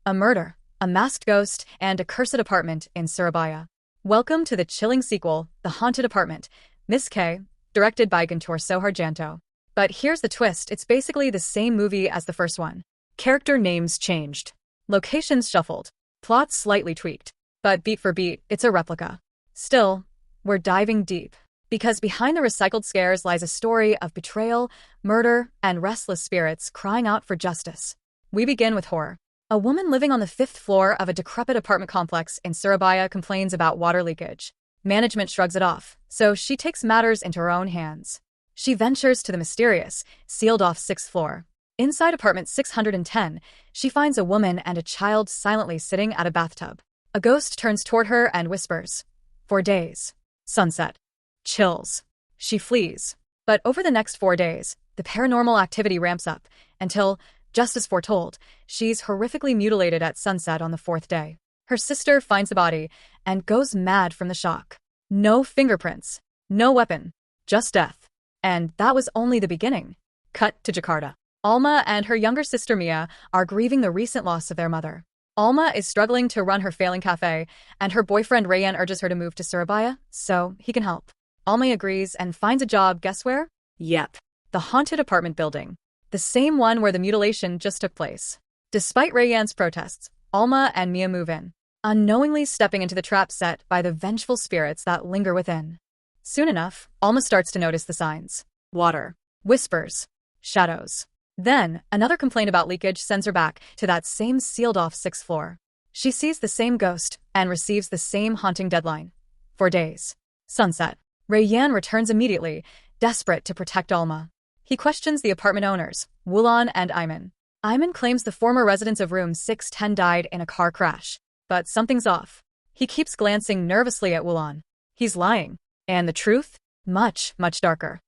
a murder, a masked ghost, and a cursed apartment in Surabaya. Welcome to the chilling sequel, The Haunted Apartment, Miss K, directed by Guntur Soeharjanto. But here's the twist, it's basically the same movie as the first one. Character names changed. Locations shuffled. Plots slightly tweaked. But beat for beat, it's a replica. Still, we're diving deep. Because behind the recycled scares lies a story of betrayal, murder, and restless spirits crying out for justice. We begin with horror. A woman living on the 5th floor of a decrepit apartment complex in Surabaya complains about water leakage. Management shrugs it off, so she takes matters into her own hands. She ventures to the mysterious, sealed-off 6th floor. Inside apartment 610, she finds a woman and a child silently sitting at a bathtub. A ghost turns toward her and whispers, "For days." Sunset. Chills. She flees. But over the next 4 days, the paranormal activity ramps up until, just as foretold, she's horrifically mutilated at sunset on the 4th day. Her sister finds the body and goes mad from the shock. No fingerprints. No weapon. Just death. And that was only the beginning. Cut to Jakarta. Alma and her younger sister Mia are grieving the recent loss of their mother. Alma is struggling to run her failing cafe, and her boyfriend Rayyan urges her to move to Surabaya so he can help. Alma agrees and finds a job, guess where? Yep. The haunted apartment building. The same one where the mutilation just took place. Despite Rayyan's protests, Alma and Mia move in, unknowingly stepping into the trap set by the vengeful spirits that linger within. Soon enough, Alma starts to notice the signs. Water. Whispers. Shadows. Then, another complaint about leakage sends her back to that same sealed-off 6th floor. She sees the same ghost and receives the same haunting deadline. 4 days. Sunset. Rayyan returns immediately, desperate to protect Alma. He questions the apartment owners, Wulan and Ayman. Ayman claims the former residents of room 610 died in a car crash. But something's off. He keeps glancing nervously at Wulan. He's lying. And the truth? Much, much darker.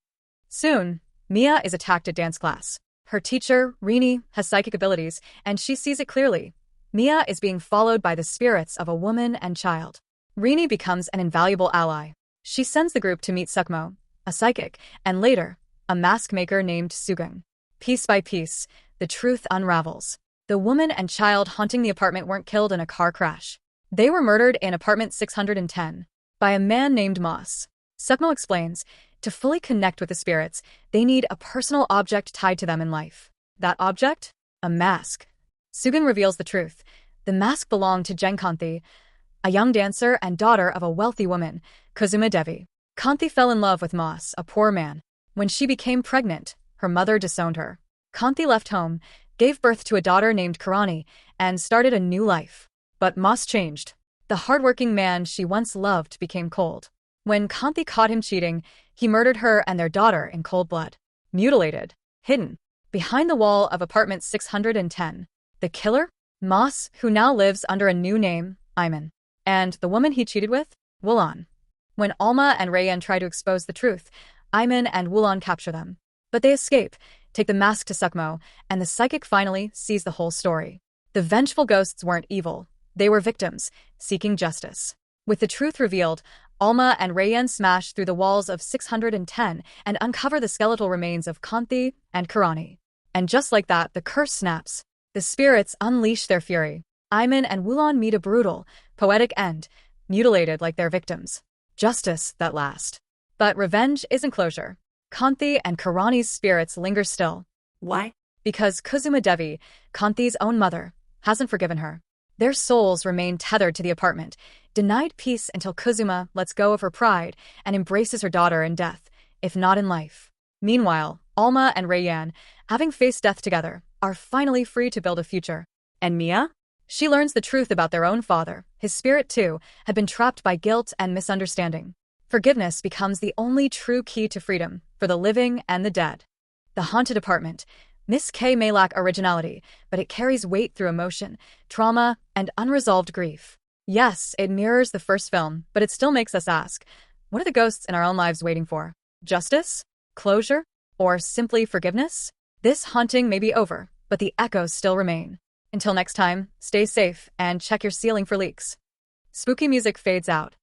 Soon, Mia is attacked at dance class. Her teacher, Rini, has psychic abilities, and she sees it clearly. Mia is being followed by the spirits of a woman and child. Rini becomes an invaluable ally. She sends the group to meet Sukmo, a psychic, and later, a mask maker named Sugeng. Piece by piece, the truth unravels. The woman and child haunting the apartment weren't killed in a car crash. They were murdered in apartment 610 by a man named Moss. Sukmo explains, to fully connect with the spirits, they need a personal object tied to them in life. That object? A mask. Sugeng reveals the truth. The mask belonged to Jeng Kanthi, a young dancer and daughter of a wealthy woman, Kusuma Devi. Kanthi fell in love with Moss, a poor man. When she became pregnant, her mother disowned her. Kanthi left home, gave birth to a daughter named Karani, and started a new life. But Moss changed. The hardworking man she once loved became cold. When Kanthi caught him cheating, he murdered her and their daughter in cold blood. Mutilated. Hidden. Behind the wall of apartment 610. The killer? Moss, who now lives under a new name, Ayman. And the woman he cheated with? Wulan. When Alma and Rayyan try to expose the truth, Ayman and Wulan capture them. But they escape, take the mask to Sukmo, and the psychic finally sees the whole story. The vengeful ghosts weren't evil. They were victims, seeking justice. With the truth revealed, Alma and Rayyan smash through the walls of 610 and uncover the skeletal remains of Kanthi and Karani. And just like that, the curse snaps. The spirits unleash their fury. Ayman and Wulan meet a brutal, poetic end, mutilated like their victims. Justice that lasts. But revenge isn't closure. Kanthi and Karani's spirits linger still. Why? Because Kusuma Devi, Kanthi's own mother, hasn't forgiven her. Their souls remain tethered to the apartment, denied peace until Kusuma lets go of her pride and embraces her daughter in death, if not in life. Meanwhile, Alma and Rayyan, having faced death together, are finally free to build a future. And Mia? She learns the truth about their own father. His spirit, too, had been trapped by guilt and misunderstanding. Forgiveness becomes the only true key to freedom for the living and the dead. The Haunted Apartment. Miss K may lack originality, but it carries weight through emotion, trauma, and unresolved grief. Yes, it mirrors the first film, but it still makes us ask, what are the ghosts in our own lives waiting for? Justice? Closure? Or simply forgiveness? This haunting may be over, but the echoes still remain. Until next time, stay safe and check your ceiling for leaks. Spooky music fades out.